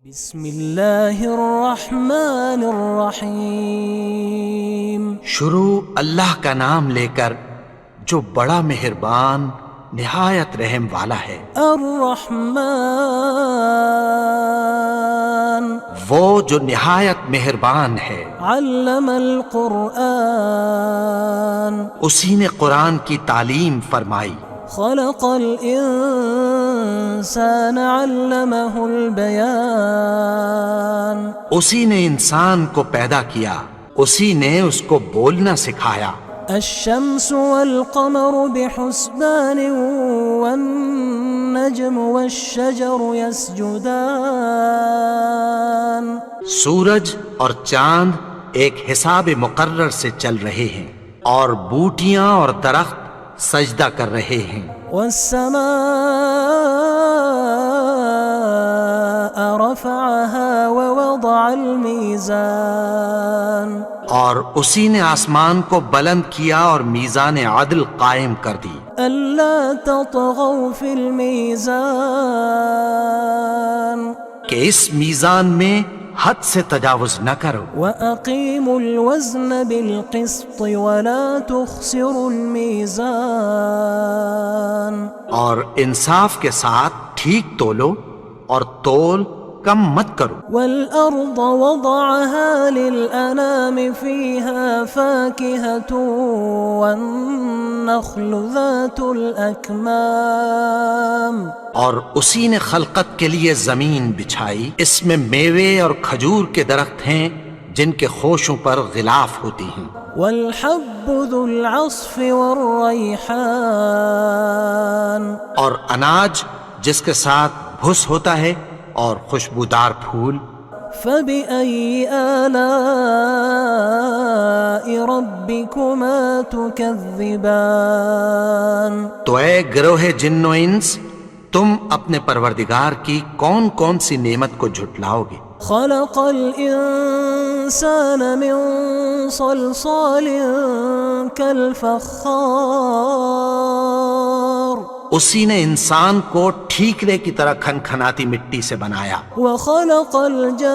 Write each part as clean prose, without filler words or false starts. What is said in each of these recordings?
بسم اللہ الرحمن الرحیم۔ شروع اللہ کا نام لے کر جو بڑا مہربان نہایت رحم والا ہے۔ الرحمن وہ جو نہایت مہربان ہے۔ علم القرآن اسی نے قرآن کی تعلیم فرمائی۔ خلق الانسان علمہ البیان اسی نے انسان کو پیدا کیا، اسی نے اس کو بولنا سکھایا۔ الشمس والقمر بحسبان والنجم والشجر يسجدان سورج اور چاند ایک حساب مقرر سے چل رہے ہیں، اور بوٹیاں اور درخت سجدہ کر رہے ہیں۔ والسماء رفعها ووضع الميزان اور اسی نے آسمان کو بلند کیا اور میزان عدل قائم کر دی۔ ألا تطغوا في الميزان کہ اس میزان میں حد سے تجاوز نہ کرو۔ وأقيموا الوزن بالقسط ولا تخسروا الميزان اور انصاف کے ساتھ ٹھیک تولو اور تول کم مت کرو۔ والأرض وضعها للأنام فيها فاكهة والنخل ذات الأكمام اور اسی نے خلقت کے لیے زمین بچھائی، اس میں میوے اور کھجور کے درخت ہیں جن کے خوشوں پر غلاف ہوتی ہیں۔ والحب ذو العصف والریحان اور اناج جس کے ساتھ بھس ہوتا ہے اور خوشبودار پھول۔ فبأي آلاء ربكما تكذبان تو اے گروہ جن و انس، تم اپنے پروردگار کی کون کون سی نعمت کو جھٹلاؤ گے؟ خلق الإنسان من صلصال كالفخار اسی نے انسان کو ٹھیکرے کی طرح کھنکھناتی مٹی سے بنایا۔ وخلق الجان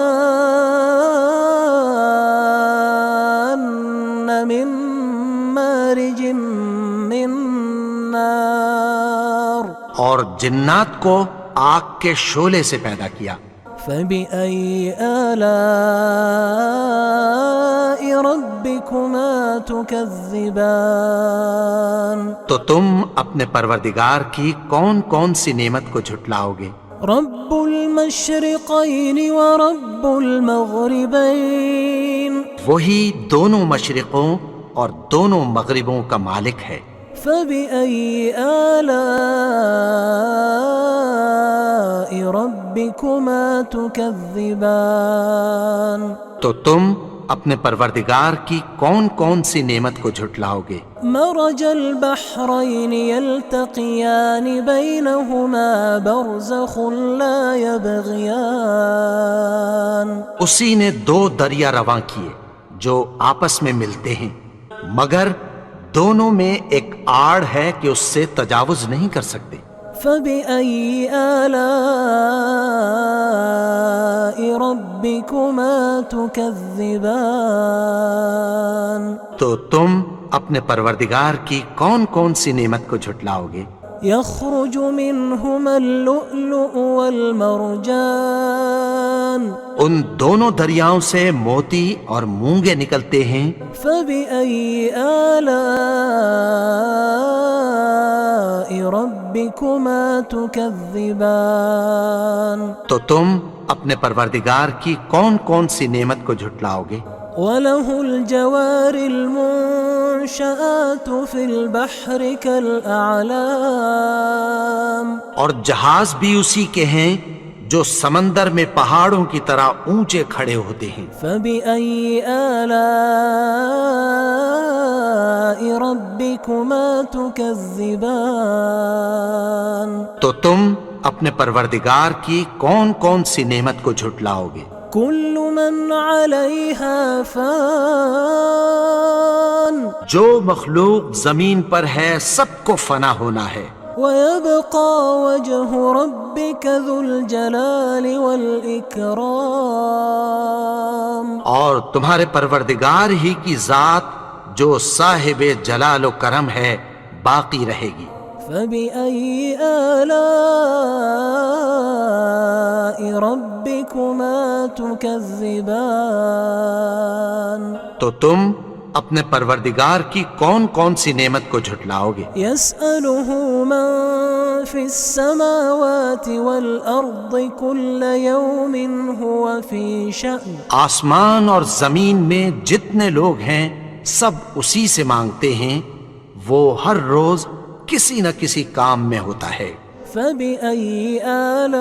من مارج من نار اور جنات کو آگ کے شعلے سے پیدا کیا۔ فبأي آلاء ربكما تكذبان تو تم اپنے پروردگار کی کون کون سی نعمت کو جھٹلاؤ گے؟ رب المشرقين ورب المغربين وہی دونوں مشرقوں اور دونوں مغربوں کا مالک ہے۔ فبأي آلاء ربكما تكذبان تو تم اپنے پروردگار کی کون کون سی نعمت کو جھٹلاؤ گے؟ مرج البحرين يلتقيان بينهما برزخ لا يبغيان اسی نے دو دریا رواں کیے جو آپس میں ملتے ہیں، مگر دونوں میں ایک آڑ ہے کہ اس سے تجاوز نہیں کر سکتے۔ فبأي آلاء ربكما تكذبان تو تم اپنے پروردگار کی کون کون سی نعمت کو جھٹلاؤ گے؟ يخرج منهما اللؤلؤ والمرجان ان دونوں دریاؤں سے موتی اور مونگے نکلتے ہیں۔ فبأي آلاء ربكما تكذبان تو تم اپنے پروردگار کی کون کون سی نعمت کو جھٹلاؤ گے؟ وله الجوار المنشآت في البحر كالأعلام اور جہاز بھی اسی کے ہیں جو سمندر میں پہاڑوں کی طرح اونچے کھڑے ہوتے ہیں۔ فبأي آلاء ربكما تكذبان تو تم اپنے پروردگار کی کون کون سی نعمت کو جھٹلاؤ گے؟ كل من عليها فان جو مخلوق زمین پر ہے سب کو فنا ہونا ہے۔ ويبقى وجه ربك ذو الجلال والإكرام. اور تمہارے پروردگار ہی کی ذات جو صاحب جلال و کرم ہے باقی رہے گی. فبأي آلاء ربكما تكذبان. تو تم اپنے پروردگار کی کون کون سی نعمت کو جھٹلاؤ گے؟ يسأله من في السماوات والأرض كل يوم هو في شأن. آسمان اور زمین میں جتنے لوگ ہیں سب اسی سے مانگتے ہیں، وہ ہر روز کسی نہ کسی کام میں ہوتا ہے. فبأي آلاء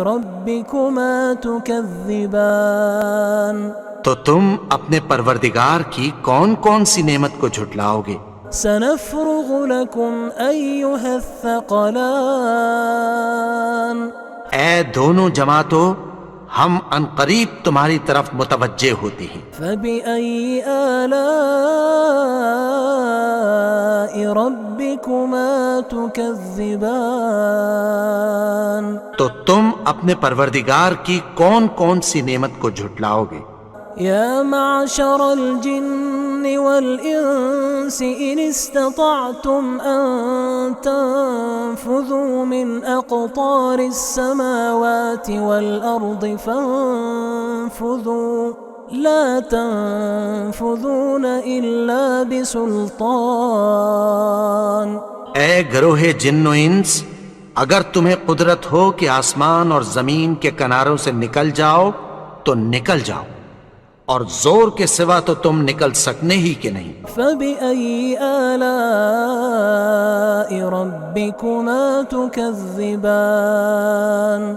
ربكما تكذبان. تو تم اپنے پروردگار کی کون کون سی نعمت کو جھٹلاؤ گے؟ سنفرغ لكم أيها الثقلان. اے دونوں جماعتوں، ہم عنقریب تمہاری طرف متوجہ ہوتے ہیں. فبأي آلاء ربكما تكذبان. تو تم اپنے پروردگار کی کون کون سی نعمت کو جھٹلاؤ گے؟ يا معشر الجن والإنس إن استطعتم أن تنفذوا من أقطار السماوات والأرض فانفذوا لا تنفذون إلا بسلطان. اے گروہ جن و انس، اگر تمہیں قدرت ہو کہ آسمان اور زمین کے کناروں سے نکل جاؤ تو نکل جاؤ، اور زور کے سوا تو تم نکل سکنے ہی کہ نہیں. فبأي آلاء ربكما تكذبان.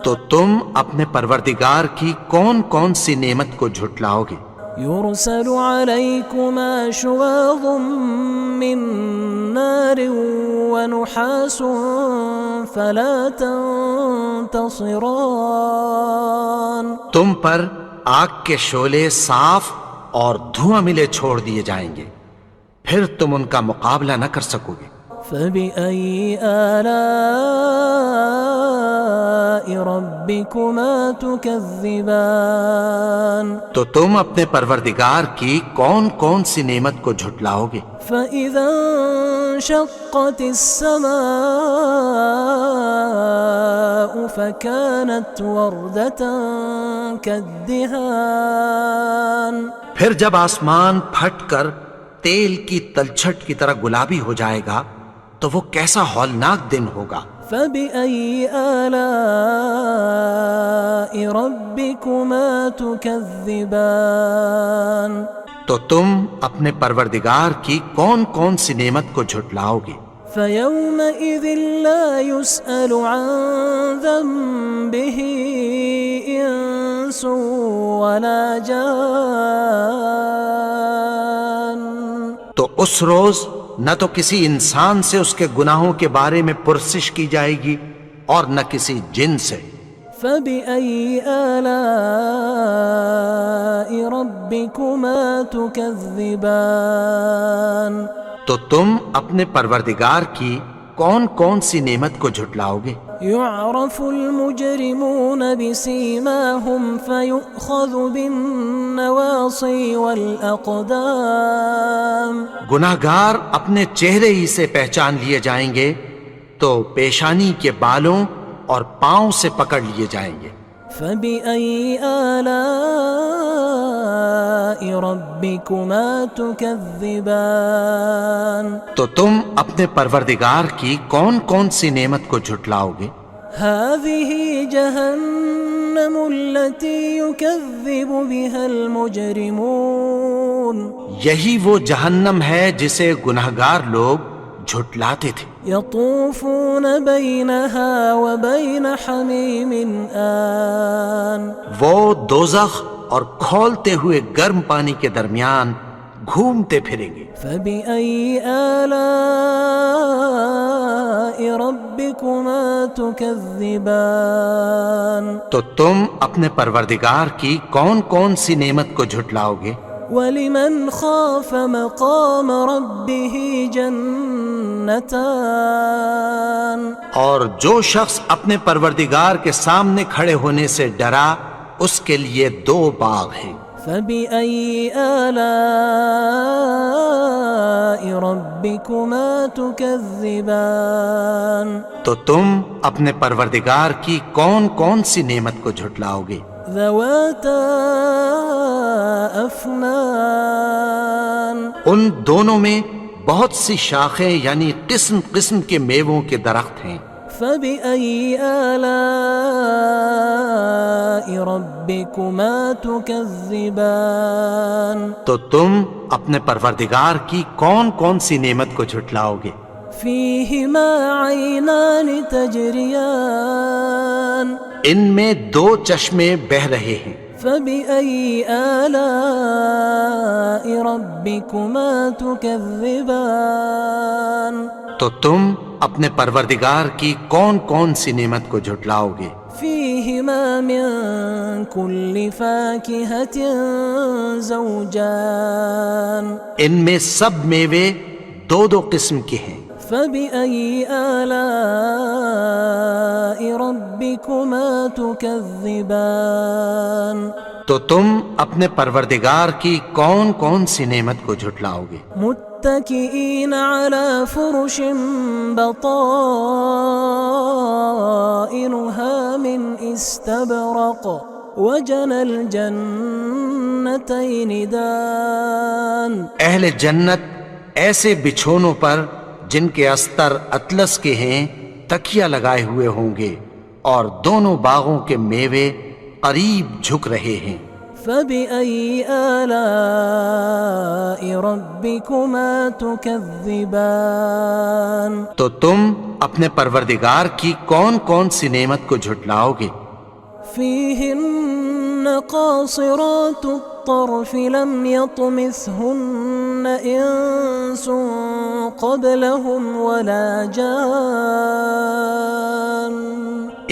تو تم اپنے پروردگار کی کون کون سی نعمت کو جھٹلاؤ گے؟ يرسل عليكما شواظ من نار ونحاس فلا تنتصران. تم پر آگ کے شعلے صاف اور دھواں ملے چھوڑ دیے جائیں گے، پھر تم ان کا مقابلہ نہ کر سکو گے. فبأي آلاء ربكما تكذبان. تو تم اپنے پروردگار کی کون کون سی نعمت کو جھٹلاؤ گے؟ فإذا انشقت السماء فكانت وردة كالدهان. پھر جب آسمان پھٹ کر تیل کی تلچھٹ کی طرح گلابی ہو جائے گا تو وہ کیسا ہولناک دن ہوگا. فبأي آلاء ربكما تكذبان. تو تم اپنے پروردگار کی کون کون سی نعمت کو جھٹلاؤ گے؟ فيومئذ لا يسأل عن ذنبه إنس ولا جان. تو اس روز نہ تو کسی انسان سے اس کے گناہوں کے بارے میں پرسش کی جائے گی اور نہ کسی جن سے. فبأي آلاء ربكما تكذبان. تو تم اپنے پروردگار کی کون کون سی نعمت کو جھٹلاؤ گے؟ يعرف المجرمون بسيماهم فيؤخذ بالنواصي والأقدام. گناہگار اپنے چہرے ہی سے پہچان لیے جائیں گے تو پیشانی کے بالوں اور پاؤں سے پکڑ لیے جائیں گے. فبأي آلاء ربكما تكذبان. تو تم اپنے پروردگار کی کون کون سی نعمت کو جھٹلاؤ گے؟ هذه جهنم التي يكذب بها المجرمون. یہی وہ جہنم ہے جسے گناہگار لوگ جھٹلاتے تھے. يطوفون بينها وبين حميم آن. وہ دوزخ اور کھولتے ہوئے گرم پانی کے درمیان گھومتے پھریں گے. فبأي آلاء ربكما تكذبان. تو تم اپنے پروردگار کی کون کون سی نعمت کو جھٹلاؤ گے؟ وَلِمَنْ خَافَ مَقَامَ رَبِّهِ جَنَّتَانِ اور جو شخص اپنے پروردگار کے سامنے کھڑے ہونے سے ڈرا اس کے لیے 2 باغ ہیں۔ فَبِأَيِّ آلَاءِ رَبِّكُمَا تُكَذِّبَانِ تو تم اپنے پروردگار کی کون کون سی نعمت کو جھٹلاؤ گے؟ ذَوَاتَا أَفْنَانٍ ان دونوں میں بہت سی شاخیں یعنی قسم قسم کے میووں کے درخت ہیں۔ فَبِأَيِّ آلَاءِ رَبِّكُمَا تُكَذِّبَانِ تو تم اپنے پروردگار کی کون کون سی نعمت کو جھٹلاؤ گے؟ فِيهِمَا عَيْنَانِ تَجْرِيَانِ ان میں 2 چشمے بہہ رہے ہیں۔ فَبِأَيِّ آلَاءِ رَبِّكُمَا تُكَذِّبَانِ تو تم اپنے پروردگار کی کون کون سی نعمت کو جھٹلاؤ گے؟ فِيهِمَا مِن كُلِّ فَاكِهَةٍ زَوْجَانِ ان میں سب میوے 2 قسم کے ہیں۔ فَبِأَيِّ آلَاءِ رَبِّكُمَا تُكَذِّبَانِ تو تم اپنے پروردگار کی کون کون سی نعمت کو جھٹلاؤ گے؟ متكئين على فرش بطائنها من استبرق وجنى الجنتين دان اہل جنت ایسے بچھونوں پر جن کے استر اطلس کے ہیں تکیہ لگائے ہوئے ہوں گے اور دونوں باغوں کے میوے قریب جھک رہے ہیں۔ فَبِأَيِّ آلَاءِ رَبِّكُمَا تُكَذِّبَانِ تو تم اپنے پروردگار کی کون کون سی نعمت کو جھٹلاؤ گے؟ فِيهِنَّ قَاصِرَاتُ الطَّرْفِ لَمْ يَطْمِثْهُنَّ إِنسٌ قَبْلَهُمْ وَلَا جَانٌّ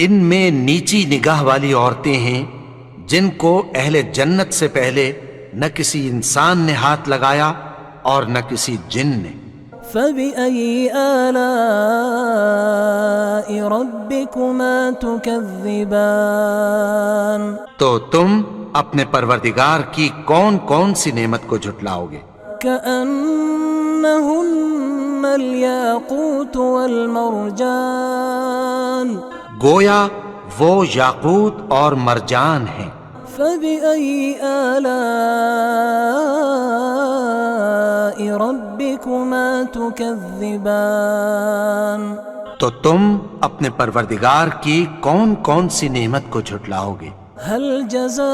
ان میں نیچی نگاہ والی عورتیں ہیں جن کو اہل جنت سے پہلے نہ کسی انسان نے ہاتھ لگایا اور نہ کسی جن نے۔ فَبِأَيِّ آلَاءِ رَبِّكُمَا تُكَذِّبَانِ تو تم اپنے پروردگار کی کون کون سی نعمت کو جھٹلاؤ گے؟ كَأَنَّهُنَّ الْيَاقُوتُ وَالْمَرْجَانُ گویا وہ یاقوت اور مرجان ہیں۔ فَبِأَيِّ آلَاءِ رَبِّكُمَا تُكَذِّبَانِ تو تم اپنے پروردگار کی کون کون سی نعمت کو جھٹلاؤ گے؟ هَلْ جَزَاءُ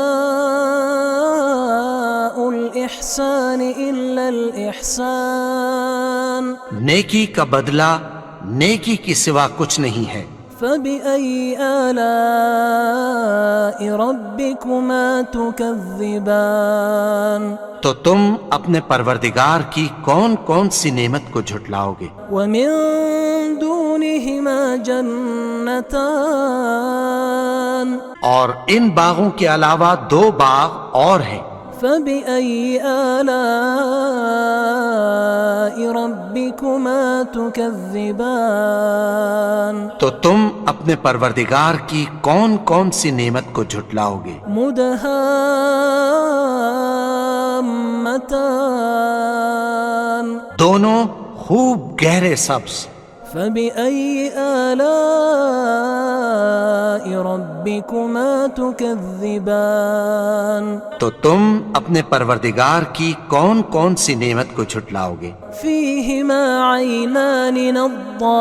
الْإِحْسَانِ إِلَّا الْإِحْسَانُ نیکی کا بدلہ نیکی کی سوا کچھ نہیں ہے۔ فَبِأَيِّ آلَاءِ رَبِّكُمَا تُكَذِّبَانِ تو تم اپنے پروردگار کی کون کون سی نعمت کو جھٹلاؤ گے؟ وَمِن دُونِهِمَا جَنَّتَانِ اور ان باغوں کے علاوہ 2 باغ اور ہیں۔ فَبِأَيِّ آلَاءِ رَبِّكُمَا تُكَذِّبَانِ تو تم اپنے پروردگار کی کون کون سی نعمت کو جھٹلاؤ گے؟ مُدْهَامَّتَانِ دونوں خوب گہرے سبز۔ فَبِأَيِّ آلَاءِ رَبِّكُمَا تُكَذِّبَانِ تو تم اپنے پروردگار کی کون کون سی نعمت کو جھٹلاؤ گے؟ فِيهِمَا عَيْنَانِ نَضَّاخَتَانِ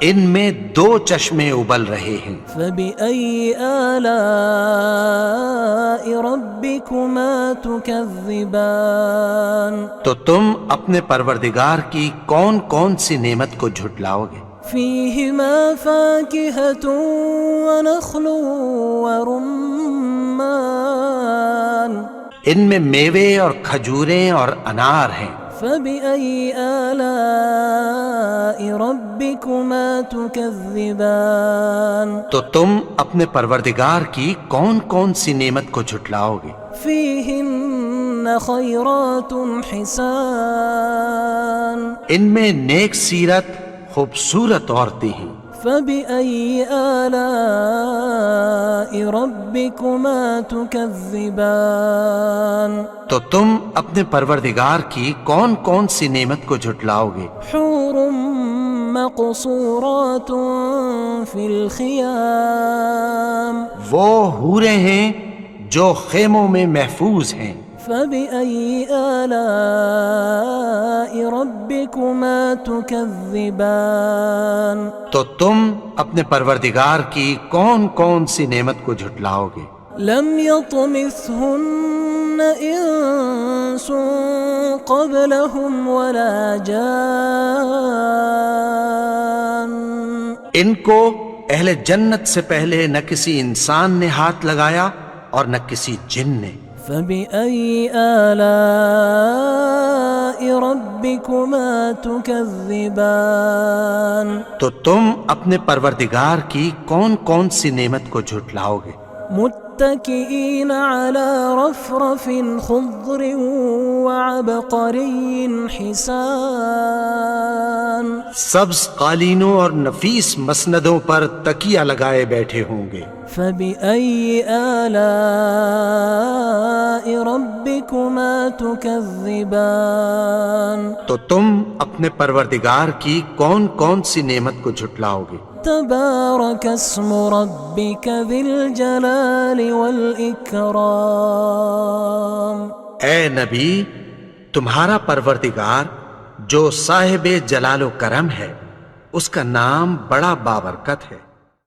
ان میں 2 چشمے ابل رہے ہیں۔ فَبِأَيِّ آلَاءِ رَبِّكُمَا تُكَذِّبَانِ تو تم اپنے پروردگار کی کون کون سی نعمت کو جھٹلاؤ گے؟ فِيهِمَا فَاكِهَةٌ وَنَخْلٌ وَرُمَّانٌ ان میں میوے اور کھجوریں اور انار ہیں۔ فبأي آلاء ربكما تكذبان تو تم اپنے پروردگار کی کون کون سی نعمت کو جھٹلاؤ گے؟ فيهن خيرات حسان ان میں نیک سیرت خوبصورت عورتیں ہیں۔ فبأي آلاء ربكما تكذبان تو تم اپنے پروردگار کی کون کون سی نعمت کو جھٹلاؤ گے؟ حور مقصورات في الخيام وہ حوریں ہیں جو خیموں میں محفوظ ہیں۔ فبأي آلاء ربكما تكذبان تو تم اپنے پروردگار کی کون کون سی نعمت کو جھٹلاؤ گے؟ لم يطمثهن إنس قبلهم ولا جان ان کو اہل جنت سے پہلے نہ کسی انسان نے ہاتھ لگایا اور نہ کسی جن نے۔ فبأي آلاء ربكما تكذبان تو تم اپنے پروردگار کی کون کون سی نعمت کو جھٹلاؤ گے؟ متكئين على رفرف خضر وعبقري حسان سبز قالینوں اور نفیس مسندوں پر تکیہ لگائے بیٹھے ہوں گے۔ فبأي آلاء ربكما تكذبان تو تم اپنے پروردگار کی کون کون سی نعمت کو جھٹلاؤ گے؟ تبارك اسم ربك ذي الجلال والإكرام اے نبی، تمہارا پروردگار جو صاحب جلال و کرم ہے، اس کا نام بڑا بابرکت ہے۔